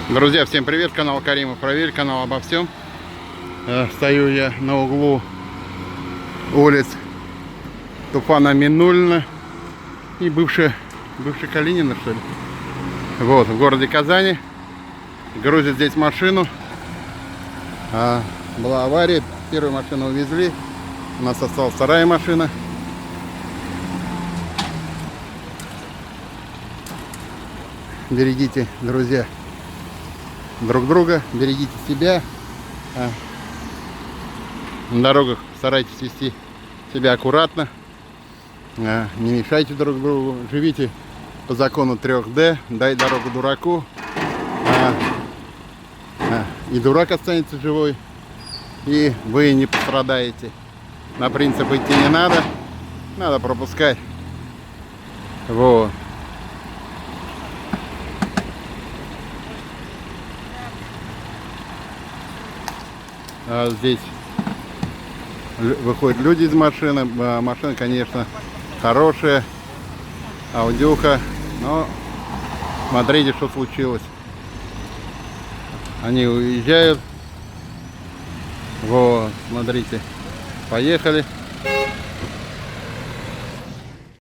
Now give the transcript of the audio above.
Друзья, всем привет, канал Каримов Проверь, канал обо всем. Стою я на углу улиц Тупана Минулина и бывшая Калинина, что ли. Вот, в городе Казани. Грузят здесь машину. Была авария, первую машину увезли. У нас осталась вторая машина. Берегите, друзья, друг друга, берегите себя. На дорогах старайтесь вести себя аккуратно, не мешайте друг другу, живите по закону 3D, дай дорогу дураку, и дурак останется живой, и вы не пострадаете. На принцип идти не надо, надо пропускать. Вот. Здесь выходят люди из машины. Машина, конечно, хорошая, аудиоха, но смотрите, что случилось. Они уезжают. Вот, смотрите, поехали.